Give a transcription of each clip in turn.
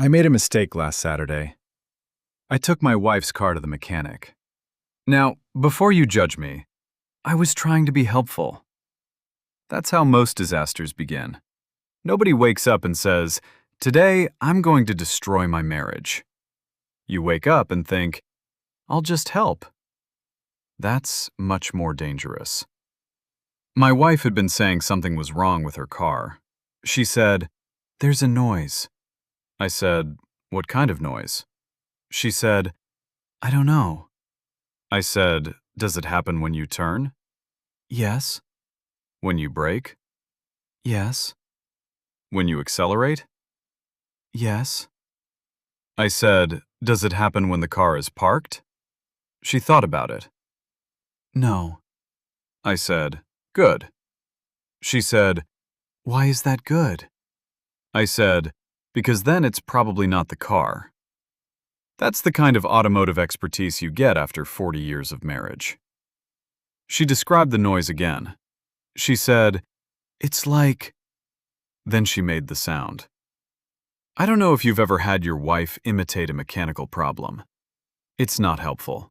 I made a mistake last Saturday. I took my wife's car to the mechanic. Now, before you judge me, I was trying to be helpful. That's how most disasters begin. Nobody wakes up and says, "Today, I'm going to destroy my marriage." You wake up and think, "I'll just help." That's much more dangerous. My wife had been saying something was wrong with her car. She said, "There's a noise." I said, "What kind of noise?" She said, "I don't know." I said, "Does it happen when you turn?" "Yes." "When you brake?" "Yes." "When you accelerate?" "Yes." I said, "Does it happen when the car is parked?" She thought about it. "No." I said, "Good." She said, "Why is that good?" I said, "Because then it's probably not the car." That's the kind of automotive expertise you get after 40 years of marriage. She described the noise again. She said, "It's like..." Then she made the sound. I don't know if you've ever had your wife imitate a mechanical problem. It's not helpful.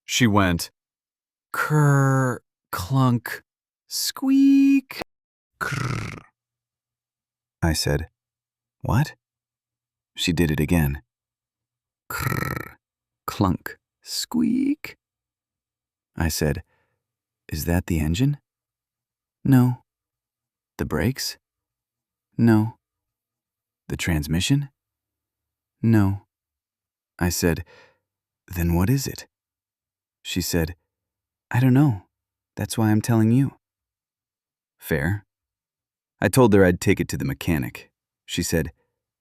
She went, "Krr, clunk, squeak, krr." I said, "What?" She did it again. Krr, clunk, squeak. I said, "Is that the engine?" "No." "The brakes?" "No." "The transmission?" "No." I said, "Then what is it?" She said, "I don't know. That's why I'm telling you." Fair. I told her I'd take it to the mechanic. She said,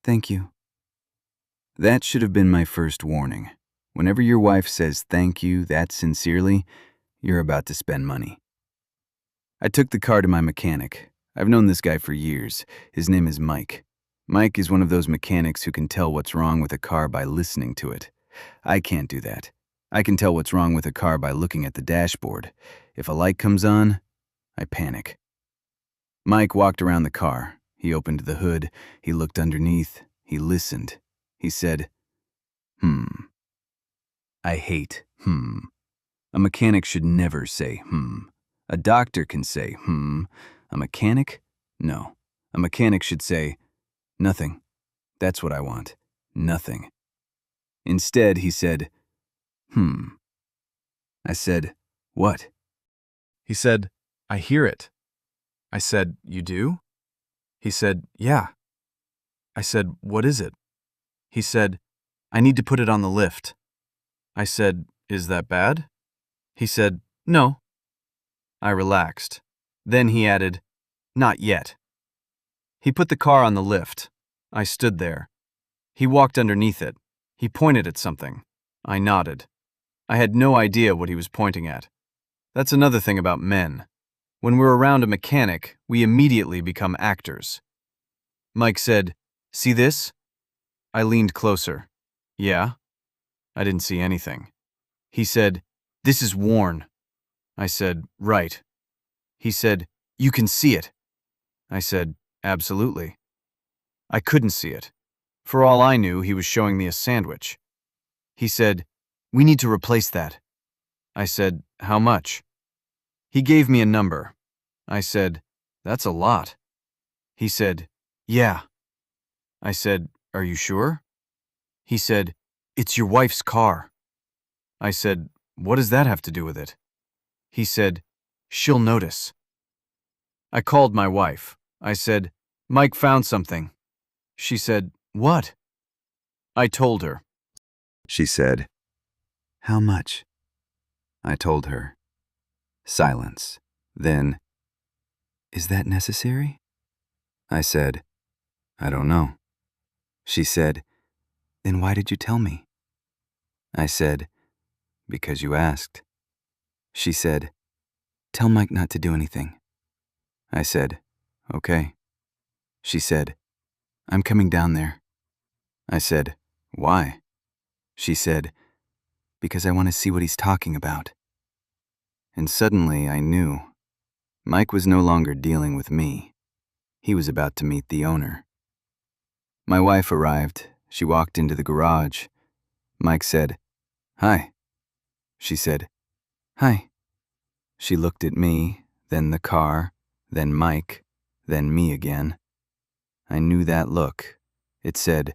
"Thank you." That should have been my first warning. Whenever your wife says thank you that sincerely, you're about to spend money. I took the car to my mechanic. I've known this guy for years. His name is Mike. Mike is one of those mechanics who can tell what's wrong with a car by listening to it. I can't do that. I can tell what's wrong with a car by looking at the dashboard. If a light comes on, I panic. Mike walked around the car. He opened the hood. He looked underneath. He listened. He said, "Hmm." I hate "hmm." A mechanic should never say "hmm." A doctor can say "hmm." A mechanic? No. A mechanic should say, "Nothing. That's what I want. Nothing." Instead, he said, "Hmm." I said, "What?" He said, "I hear it." I said, "You do?" He said, "Yeah." I said, "What is it?" He said, "I need to put it on the lift." I said, "Is that bad?" He said, "No." I relaxed. Then he added, "Not yet." He put the car on the lift. I stood there. He walked underneath it. He pointed at something. I nodded. I had no idea what he was pointing at. That's another thing about men. When we're around a mechanic, we immediately become actors. Mike said, "See this?" I leaned closer. "Yeah." I didn't see anything. He said, "This is worn." I said, "Right." He said, "You can see it." I said, "Absolutely." I couldn't see it. For all I knew, he was showing me a sandwich. He said, "We need to replace that." I said, "How much?" He gave me a number. I said, "That's a lot." He said, "Yeah." I said, "Are you sure?" He said, "It's your wife's car." I said, "What does that have to do with it?" He said, "She'll notice." I called my wife. I said, "Mike found something." She said, "What?" I told her. She said, "How much?" I told her. Silence. Then, "Is that necessary?" I said, "I don't know." She said, "Then why did you tell me?" I said, "Because you asked." She said, "Tell Mike not to do anything." I said, "Okay." She said, "I'm coming down there." I said, "Why?" She said, "Because I want to see what he's talking about." And suddenly I knew. Mike was no longer dealing with me. He was about to meet the owner. My wife arrived. She walked into the garage. Mike said, "Hi." She said, "Hi." She looked at me, then the car, then Mike, then me again. I knew that look. It said,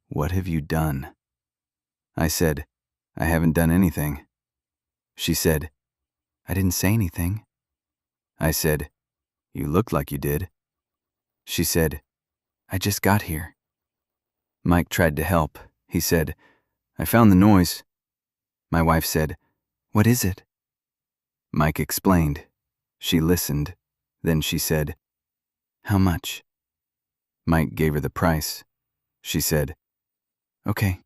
"What have you done?" I said, "I haven't done anything." She said, "I didn't say anything." I said, "You looked like you did." She said, "I just got here." Mike tried to help. He said, "I found the noise." My wife said, "What is it?" Mike explained. She listened. Then she said, "How much?" Mike gave her the price. She said, "Okay."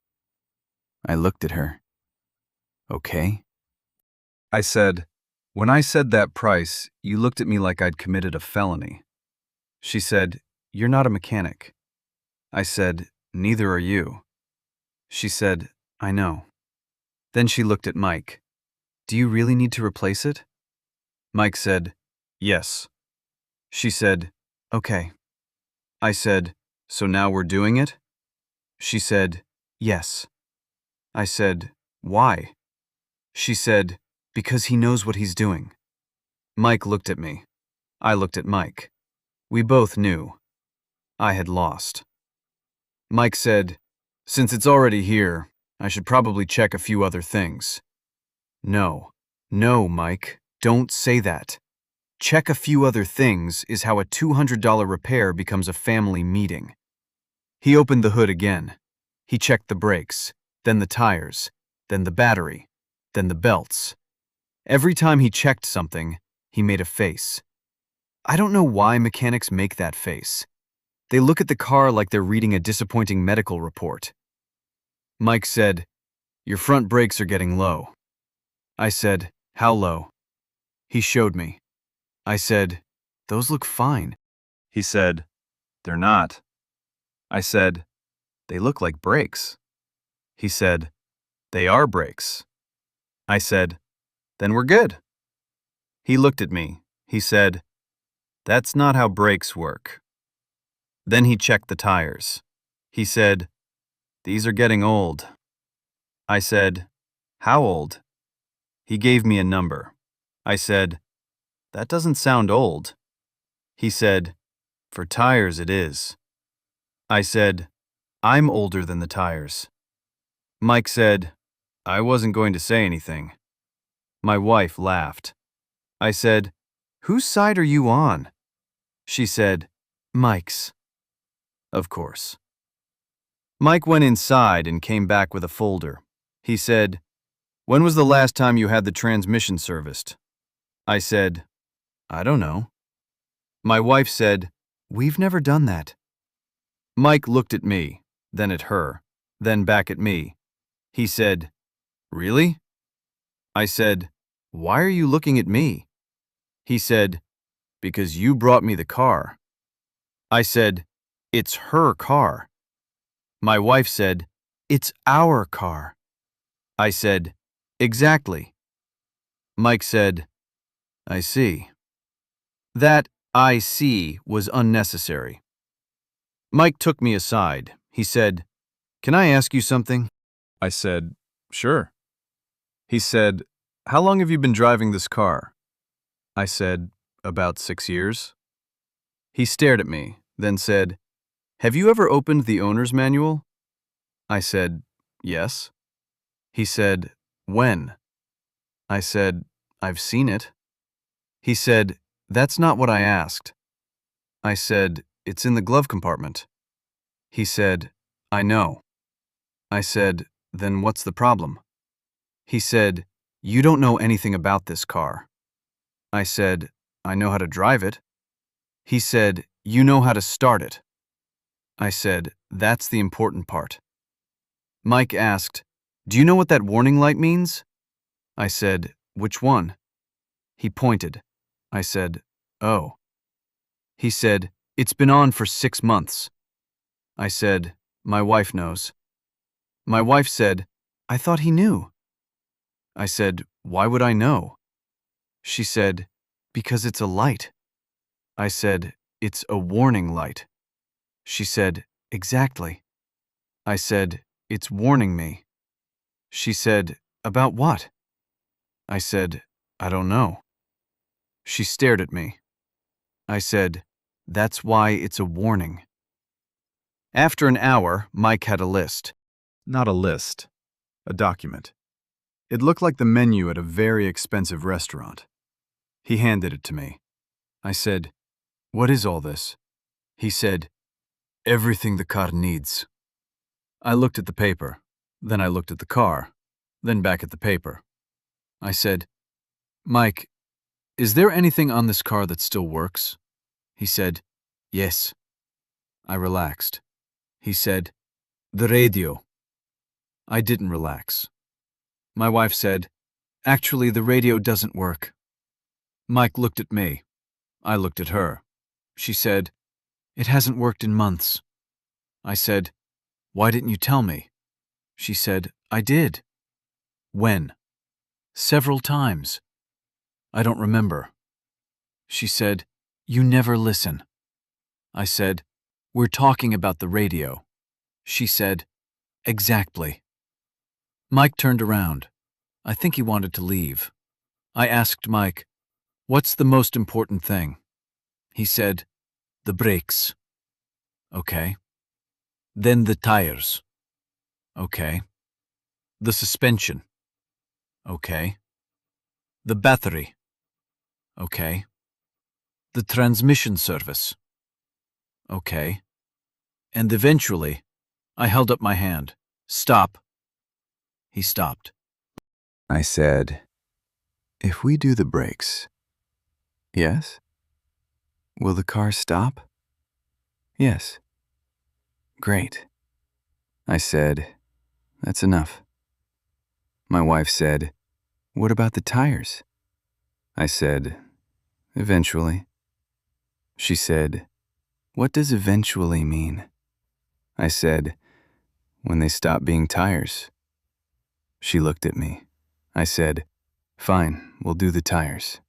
I looked at her. "Okay?" I said, "When I said that price, you looked at me like I'd committed a felony." She said, "You're not a mechanic." I said, "Neither are you." She said, "I know." Then she looked at Mike. "Do you really need to replace it?" Mike said, "Yes." She said, "Okay." I said, "So now we're doing it?" She said, "Yes." I said, "Why?" She said, "Because he knows what he's doing." Mike looked at me. I looked at Mike. We both knew. I had lost. Mike said, "Since it's already here, I should probably check a few other things." No, Mike, don't say that. Check a few other things is how a $200 repair becomes a family meeting. He opened the hood again. He checked the brakes, then the tires, then the battery, then the belts. Every time he checked something, he made a face. I don't know why mechanics make that face. They look at the car like they're reading a disappointing medical report. Mike said, "Your front brakes are getting low." I said, "How low?" He showed me. I said, "Those look fine." He said, "They're not." I said, "They look like brakes." He said, "They are brakes." I said, "Then we're good." He looked at me. He said, "That's not how brakes work." Then he checked the tires. He said, "These are getting old." I said, "How old?" He gave me a number. I said, "That doesn't sound old." He said, "For tires it is." I said, "I'm older than the tires." Mike said, "I wasn't going to say anything." My wife laughed. I said, "Whose side are you on?" She said, "Mike's." Of course. Mike went inside and came back with a folder. He said, "When was the last time you had the transmission serviced?" I said, "I don't know." My wife said, "We've never done that." Mike looked at me, then at her, then back at me. He said, "Really?" I said, "Why are you looking at me?" He said, "Because you brought me the car." I said, "It's her car." My wife said, "It's our car." I said, "Exactly." Mike said, "I see." That "I see" was unnecessary. Mike took me aside. He said, "Can I ask you something?" I said, "Sure." He said, "How long have you been driving this car?" I said, "About 6 years." He stared at me, then said, "Have you ever opened the owner's manual?" I said, "Yes." He said, "When?" I said, "I've seen it." He said, "That's not what I asked." I said, "It's in the glove compartment." He said, "I know." I said, "Then what's the problem?" He said, "You don't know anything about this car." I said, "I know how to drive it." He said, "You know how to start it." I said, "That's the important part." Mike asked, "Do you know what that warning light means?" I said, "Which one?" He pointed. I said, "Oh." He said, "It's been on for 6 months." I said, "My wife knows." My wife said, "I thought he knew." I said, "Why would I know?" She said, "Because it's a light." I said, "It's a warning light." She said, "Exactly." I said, "It's warning me." She said, "About what?" I said, "I don't know." She stared at me. I said, "That's why it's a warning." After an hour, Mike had a list. Not a list, a document. It looked like the menu at a very expensive restaurant. He handed it to me. I said, "What is all this?" He said, "Everything the car needs." I looked at the paper. Then I looked at the car. Then back at the paper. I said, "Mike, is there anything on this car that still works?" He said, "Yes." I relaxed. He said, "The radio." I didn't relax. My wife said, "Actually, the radio doesn't work." Mike looked at me. I looked at her. She said, "It hasn't worked in months." I said, "Why didn't you tell me?" She said, "I did." "When?" "Several times." "I don't remember." She said, "You never listen." I said, "We're talking about the radio." She said, "Exactly." Mike turned around. I think he wanted to leave. I asked Mike, "What's the most important thing?" He said, "The brakes." "Okay." "Then the tires." "Okay." "The suspension." "Okay." "The battery." "Okay." "The transmission service." "Okay." And eventually, I held up my hand. "Stop." He stopped. I said, "If we do the brakes." "Yes." "Will the car stop?" "Yes." "Great." I said, "That's enough." My wife said, "What about the tires?" I said, "Eventually." She said, "What does eventually mean?" I said, "When they stop being tires." She looked at me. I said, "Fine, we'll do the tires."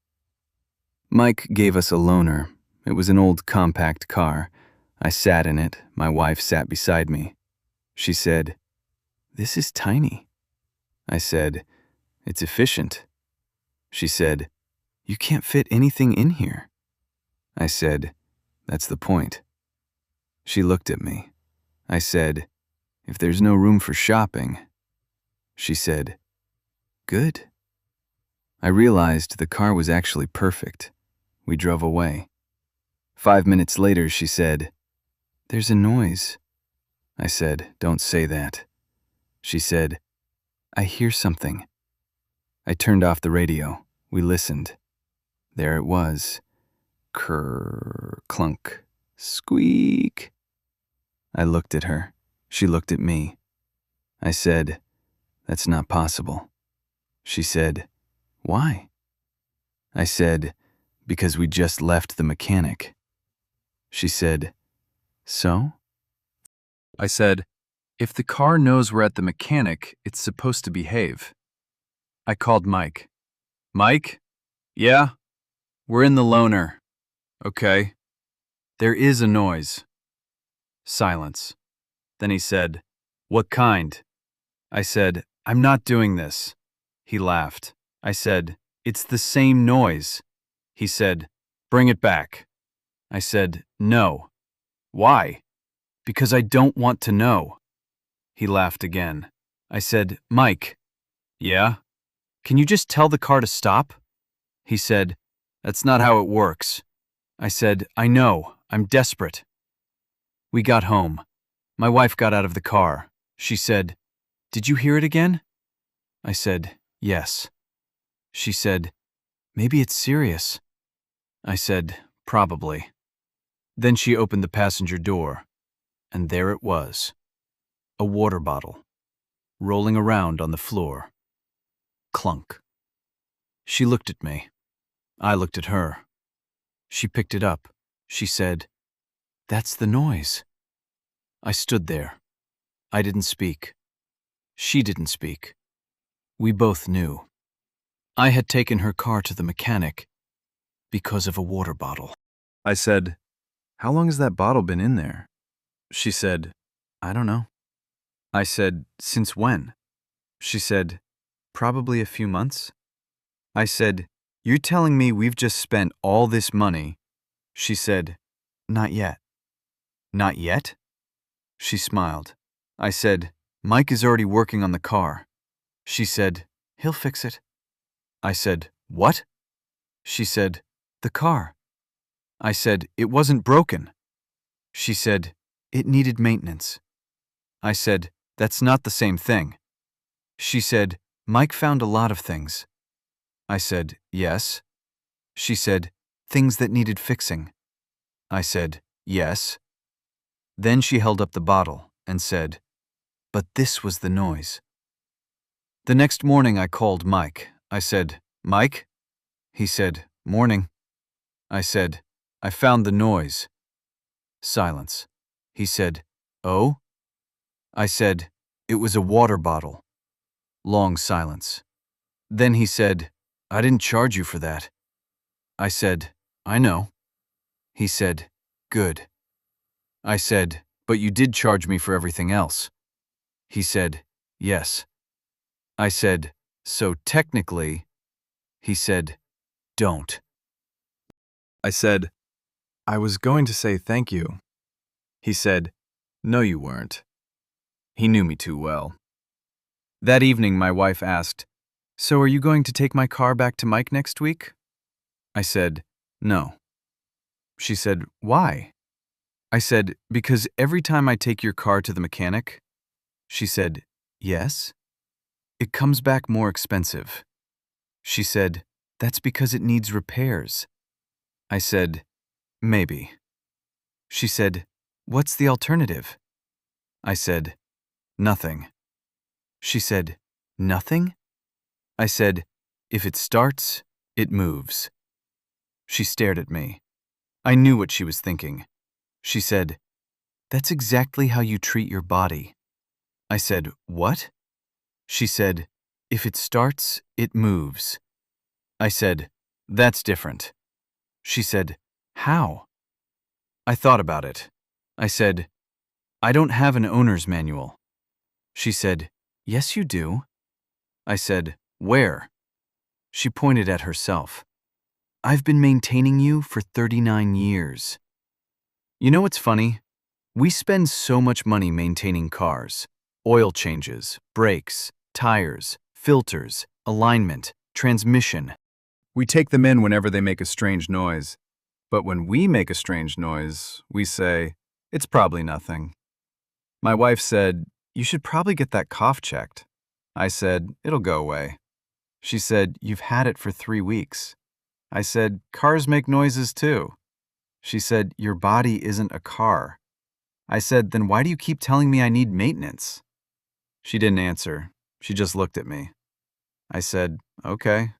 Mike gave us a loaner. It was an old compact car. I sat in it. My wife sat beside me. She said, "This is tiny." I said, "It's efficient." She said, "You can't fit anything in here." I said, "That's the point." She looked at me. I said, "If there's no room for shopping." She said, "Good." I realized the car was actually perfect. We drove away. 5 minutes later, she said, "There's a noise." I said, "Don't say that." She said, "I hear something." I turned off the radio. We listened. There it was. Krr, clunk, squeak. I looked at her. She looked at me. I said, "That's not possible." She said, "Why?" I said, "Because we just left the mechanic." She said, "So?" I said, "If the car knows we're at the mechanic, it's supposed to behave." I called Mike. "Mike? Yeah? We're in the loaner." "Okay." "There is a noise." Silence. Then he said, "What kind?" I said, "I'm not doing this." He laughed. I said, "It's the same noise." He said, "Bring it back." I said, "No." "Why?" "Because I don't want to know." He laughed again. I said, "Mike." "Yeah?" "Can you just tell the car to stop?" He said, "That's not how it works." I said, "I know. I'm desperate." We got home. My wife got out of the car. She said, "Did you hear it again?" I said, "Yes." She said, "Maybe it's serious." I said, "Probably." Then she opened the passenger door, and there it was, a water bottle, rolling around on the floor. Clunk. She looked at me. I looked at her. She picked it up. She said, "That's the noise." I stood there. I didn't speak. She didn't speak. We both knew. I had taken her car to the mechanic because of a water bottle. I said, "How long has that bottle been in there?" She said, "I don't know." I said, "Since when?" She said, "Probably a few months." I said, "You're telling me we've just spent all this money?" She said, "Not yet." "Not yet?" She smiled. I said, "Mike is already working on the car." She said, "He'll fix it." I said, "What?" She said, "The car." I said, "It wasn't broken." She said, "It needed maintenance." I said, "That's not the same thing." She said, "Mike found a lot of things." I said, "Yes." She said, "Things that needed fixing." I said, "Yes." Then she held up the bottle and said, "But this was the noise." The next morning I called Mike. I said, "Mike?" He said, "Morning." I said, "I found the noise." Silence. He said, "Oh?" I said, "It was a water bottle." Long silence. Then he said, "I didn't charge you for that." I said, "I know." He said, "Good." I said, "But you did charge me for everything else." He said, "Yes." I said, "So technically," he said, "Don't." I said, "I was going to say thank you." He said, "No, you weren't." He knew me too well. That evening, my wife asked, "So are you going to take my car back to Mike next week?" I said, "No." She said, "Why?" I said, "Because every time I take your car to the mechanic," she said, "Yes?" "It comes back more expensive." She said, "That's because it needs repairs." I said, "Maybe." She said, "What's the alternative?" I said, "Nothing." She said, "Nothing?" I said, "If it starts, it moves." She stared at me. I knew what she was thinking. She said, "That's exactly how you treat your body." I said, "What?" She said, "If it starts, it moves." I said, "That's different." She said, "How?" I thought about it. I said, "I don't have an owner's manual." She said, "Yes, you do." I said, "Where?" She pointed at herself. "I've been maintaining you for 39 years. You know what's funny? We spend so much money maintaining cars. Oil changes, brakes, tires, filters, alignment, transmission. We take them in whenever they make a strange noise. But when we make a strange noise, we say, it's probably nothing." My wife said, "You should probably get that cough checked." I said, "It'll go away." She said, "You've had it for 3 weeks." I said, "Cars make noises too." She said, "Your body isn't a car." I said, "Then why do you keep telling me I need maintenance?" She didn't answer. She just looked at me. I said, "Okay."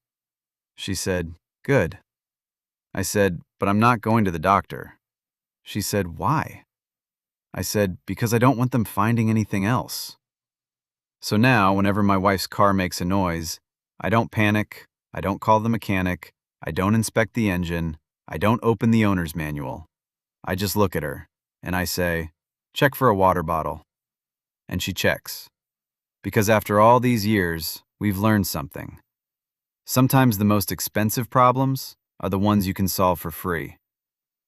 She said, "Good." I said, "But I'm not going to the doctor." She said, "Why?" I said, "Because I don't want them finding anything else." So now, whenever my wife's car makes a noise, I don't panic, I don't call the mechanic, I don't inspect the engine, I don't open the owner's manual. I just look at her, and I say, "Check for a water bottle." And she checks. Because after all these years, we've learned something. Sometimes the most expensive problems are the ones you can solve for free.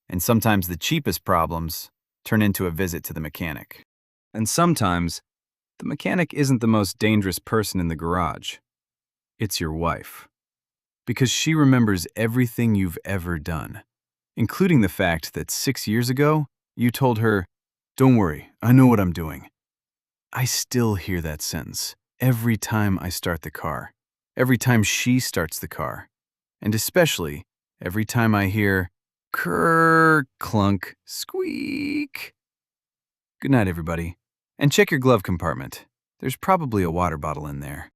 And sometimes the cheapest problems turn into a visit to the mechanic. And sometimes the mechanic isn't the most dangerous person in the garage. It's your wife. Because she remembers everything you've ever done, including the fact that 6 years ago, you told her, "Don't worry, I know what I'm doing." I still hear that sentence every time I start the car, every time she starts the car, and especially every time I hear "Krrr, clunk, squeak." Good night, everybody. And check your glove compartment. There's probably a water bottle in there.